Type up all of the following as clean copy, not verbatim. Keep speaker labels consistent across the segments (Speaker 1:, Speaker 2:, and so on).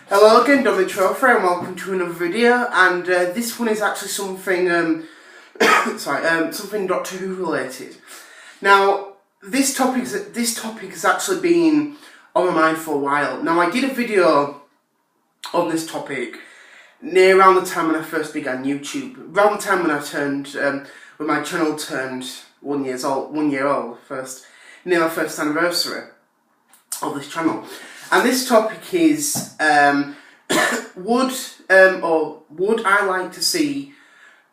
Speaker 1: Hello again, Dominic Trophy, and welcome to another video. And this one is actually something, something Doctor Who related. Now, this topic has actually been on my mind for a while. Now, I did a video on this topic near around the time when I first began YouTube. Around the time when I turned, when my channel turned 1 year old, near my first anniversary of this channel. And this topic is, would I like to see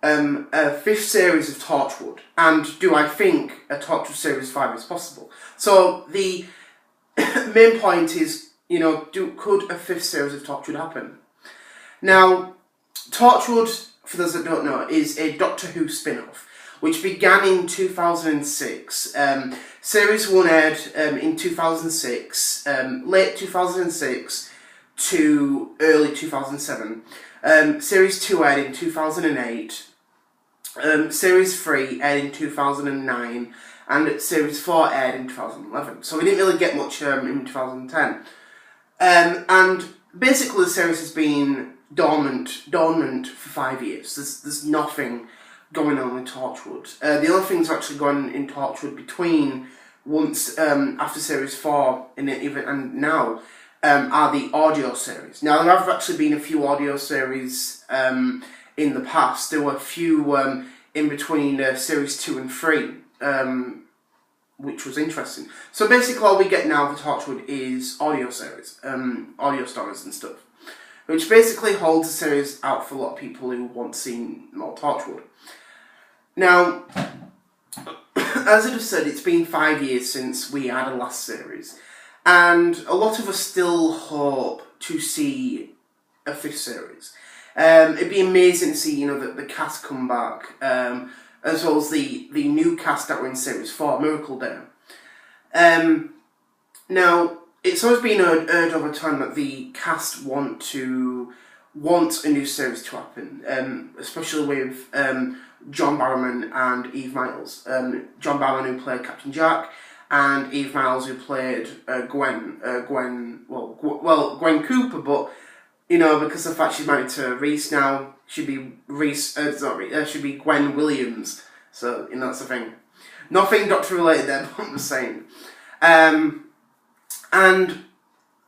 Speaker 1: a fifth series of Torchwood? And do I think a Torchwood Series 5 is possible? So the main point is, could a fifth series of Torchwood happen? Now, Torchwood, for those that don't know, is a Doctor Who spin-off, which began in 2006. Series 1 aired in 2006, late 2006 to early 2007. Series 2 aired in 2008. Series 3 aired in 2009. And Series 4 aired in 2011. So we didn't really get much in 2010. And basically the series has been dormant for 5 years. There's nothing going on in Torchwood. The only things actually going in Torchwood between after Series 4 and now are the audio series. Now, there have actually been a few audio series in the past. There were a few in between Series 2 and 3, which was interesting. So basically all we get now for Torchwood is audio series, audio stories and stuff, which basically holds the series out for a lot of people who want to see more Torchwood. Now, as I just said, it's been 5 years since we had a last series, and a lot of us still hope to see a fifth series. It'd be amazing to see, the cast come back, as well as the new cast that were in Series 4, Miracle Day. Now, it's always been heard over time that the cast want a new series to happen, especially with John Barrowman and Eve Miles. John Barrowman, who played Captain Jack, and Eve Miles, who played Gwen Cooper, but because of the fact she's married to Reese now, should be should be Gwen Williams. So that's the thing. Nothing Doctor related there, but I'm just saying. And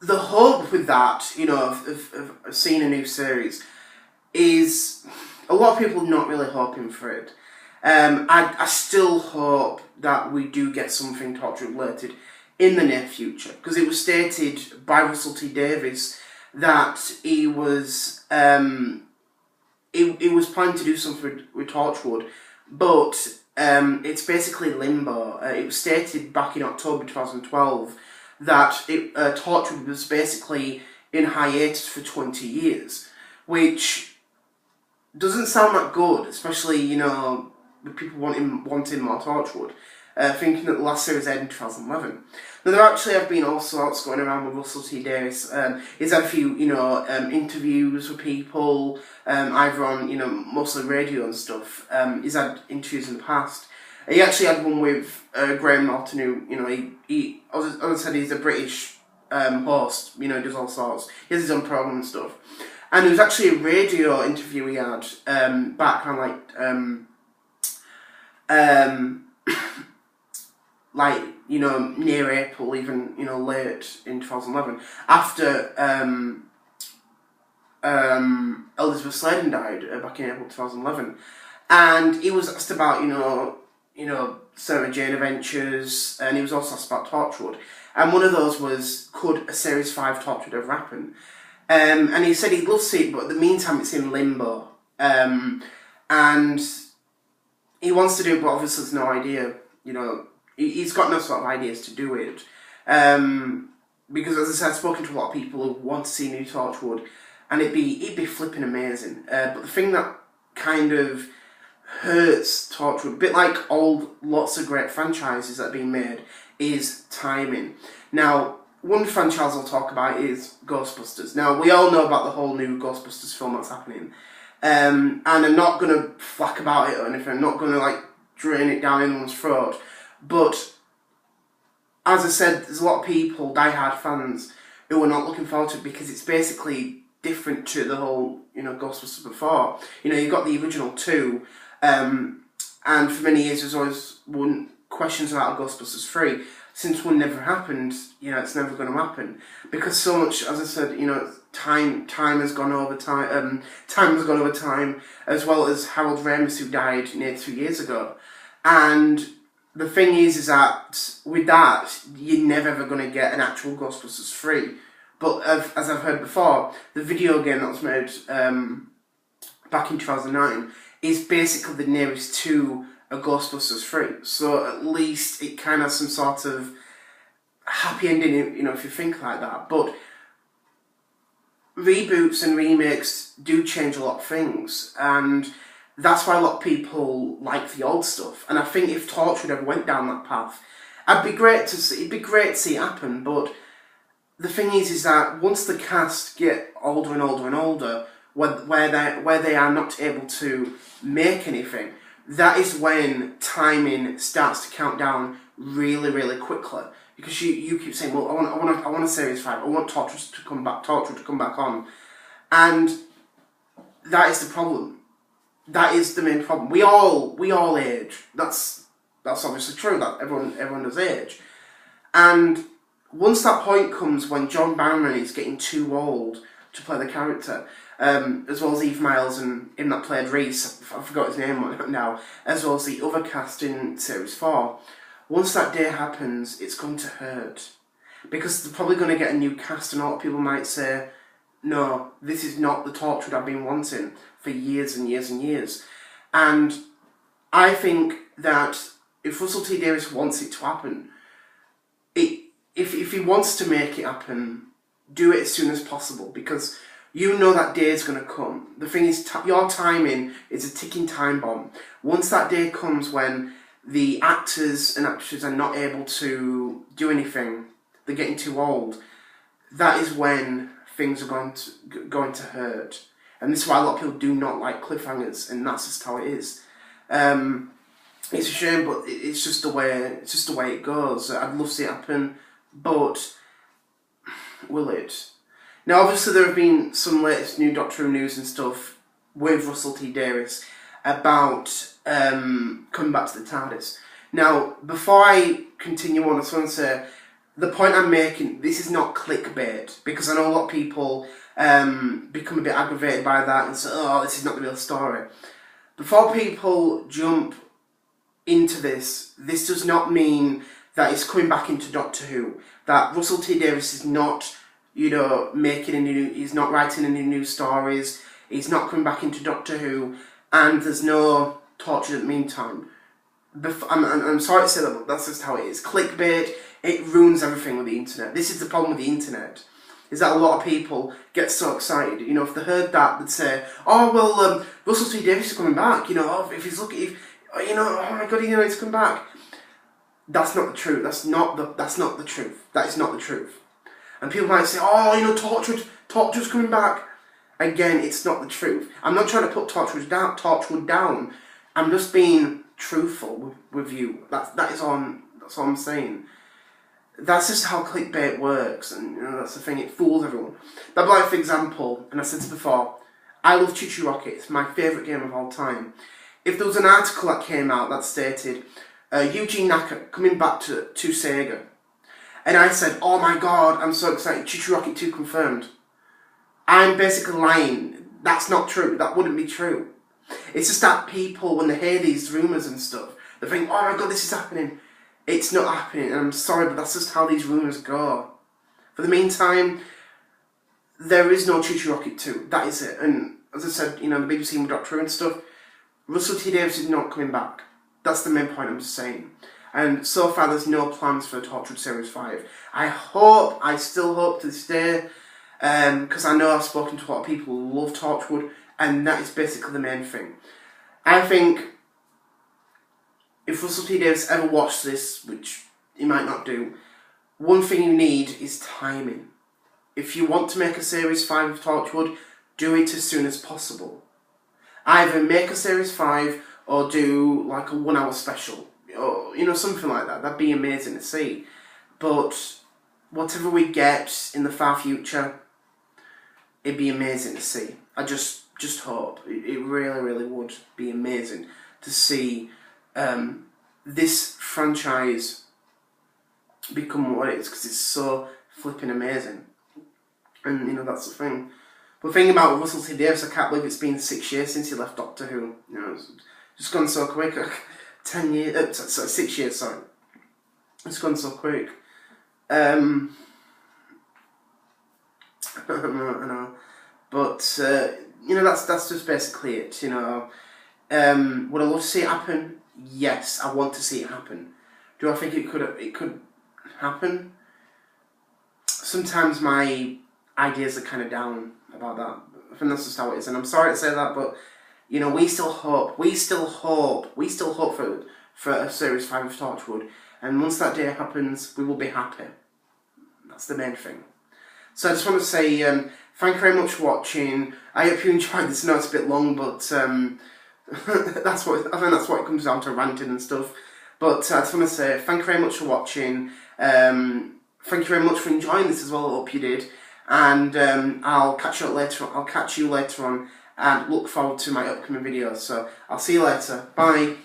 Speaker 1: the hope with that, of seeing a new series, is a lot of people not really hoping for it. I still hope that we do get something Torchwood related in the near future, because it was stated by Russell T Davies that he was planning to do something with Torchwood, but it's basically limbo. It was stated back in October 2012 that Torchwood was basically in hiatus for 20 years, which doesn't sound that good, especially, with people wanting more Torchwood, thinking that the last series aired in 2011. Now, there actually have been all sorts going around with Russell T Davies. He's had a few, interviews with people, either on, mostly radio and stuff. He's had interviews in the past. He actually had one with Graham Norton, who, he as I said, he's a British host, does all sorts. He has his own programme and stuff. And there was actually a radio interview he had back on near April, even late in 2011, after Elizabeth Sladen died back in April 2011, and he was asked about Sarah Jane Adventures, and he was also asked about Torchwood, and one of those was, could a Series 5 Torchwood ever happen? And he said he'd love to see it, but in the meantime it's in limbo. And he wants to do it, but obviously there's no idea, he's got no sort of ideas to do it. Because as I said, I've spoken to a lot of people who want to see new Torchwood, and it'd be flipping amazing. But the thing that kind of hurts Torchwood, a bit like lots of great franchises that are being made, is timing. Now, one franchise I'll talk about is Ghostbusters. Now, we all know about the whole new Ghostbusters film that's happening. And I'm not going to flack about it or anything. I'm not going to, drain it down anyone's throat. But, as I said, there's a lot of people, die-hard fans, who are not looking forward to it because it's basically different to the whole, Ghostbusters before. You've got the original two, and for many years there's always questions about Ghostbusters 3. Since one never happened, it's never going to happen. Because so much, as I said, time has gone over time, as well as Harold Ramis, who died nearly 2 years ago. And the thing is that with that, you're never ever going to get an actual Ghostbusters 3. But as I've heard before, the video game that was made back in 2009 is basically the nearest to a Ghostbusters 3. So at least it kind of has some sort of happy ending, if you think like that. But reboots and remakes do change a lot of things, and that's why a lot of people like the old stuff. And I think if Torchwood ever went down that path, it'd be great to see it happen. But the thing is that once the cast get older and older and older, where they are not able to make anything, that is when timing starts to count down really, really quickly. Because you keep saying, well, I want a series 5. I want Torchwood to come back on, and that is the problem. That is the main problem. We all age. That's obviously true. That everyone does age, and once that point comes when John Barrowman is getting too old to play the character, as well as Eve Miles and him that played Reese, I forgot his name now, as well as the other cast in Series 4, once that day happens, it's going to hurt. Because they're probably going to get a new cast, and a lot of people might say, no, this is not the Torchwood I've been wanting for years and years and years. And I think that if Russell T Davies wants it to happen, if he wants to make it happen, do it as soon as possible, because you know that day is going to come. The thing is, your timing is a ticking time bomb. Once that day comes when the actors and actresses are not able to do anything, they're getting too old, that is when things are going to hurt. And this is why a lot of people do not like cliffhangers, and that's just how it is. It's a shame, but it's just the way it goes. I'd love to see it happen, but will it? Now, obviously, there have been some latest new Doctor Who news and stuff with Russell T Davies about coming back to the TARDIS. Now, before I continue on, I just want to say, the point I'm making, this is not clickbait, because I know a lot of people become a bit aggravated by that and say, oh, this is not the real story. Before people jump into this does not mean that it's coming back into Doctor Who, that Russell T Davies is not, he's not writing any new stories, he's not coming back into Doctor Who, and there's no Torchwood in the meantime. I'm sorry to say that, but that's just how it is. Clickbait, it ruins everything with the internet. This is the problem with the internet, is that a lot of people get so excited. If they heard that, they'd say, oh, well, Russell T Davies is coming back, if he's looking, oh my god, he's come back. That's not the truth. That's not the truth. That is not the truth. And people might say, oh, Torchwood's coming back. Again, it's not the truth. I'm not trying to put Torchwood down. I'm just being truthful with you. That's all I'm saying. That's just how clickbait works, and that's the thing. It fools everyone. But like, for example, and I said this before, I love Choo Choo Rocket. It's my favourite game of all time. If there was an article that came out that stated Eugene Nacker coming back to Sega, and I said, oh my god, I'm so excited, Choo Choo Rocket 2 confirmed, I'm basically lying. That's not true. That wouldn't be true. It's just that people, when they hear these rumours and stuff, they think, oh my god, this is happening. It's not happening, and I'm sorry, but that's just how these rumours go. For the meantime, there is no Choo Choo Rocket 2. That is it. And as I said, the BBC with Doctor Who and stuff, Russell T Davies is not coming back. That's the main point I'm just saying. And so far, there's no plans for Torchwood Series 5. I still hope to this day, because I know I've spoken to a lot of people who love Torchwood, and that is basically the main thing. I think if Russell T Davies ever watched this, which he might not do, one thing you need is timing. If you want to make a Series 5 of Torchwood, do it as soon as possible. Either make a Series 5 or do like a 1 hour special, or something like that. That'd be amazing to see. But whatever we get in the far future, it'd be amazing to see. I just hope. It really, really would be amazing to see this franchise become what it is, because it's so flipping amazing. And, you know, that's the thing. But the thing about Russell T Davies, I can't believe it's been 6 years since he left Doctor Who. You know, it's just gone so quick. 10 years, 6 years, sorry. It's gone so quick. I know. But, you know, that's just basically it, you know. Would I love to see it happen? Yes, I want to see it happen. Do I think it could happen? Sometimes my ideas are kind of down about that. I think that's just how it is, and I'm sorry to say that, but you know, we still hope for a Series 5 of Torchwood, and once that day happens, we will be happy. That's the main thing. So I just want to say thank you very much for watching. I hope you enjoyed this. I know it's a bit long, but that's what it comes down to, ranting and stuff. But I just want to say thank you very much for watching. Thank you very much for enjoying this as well. I hope you did. And I'll catch you later on, and look forward to my upcoming videos. So I'll see you later. Bye.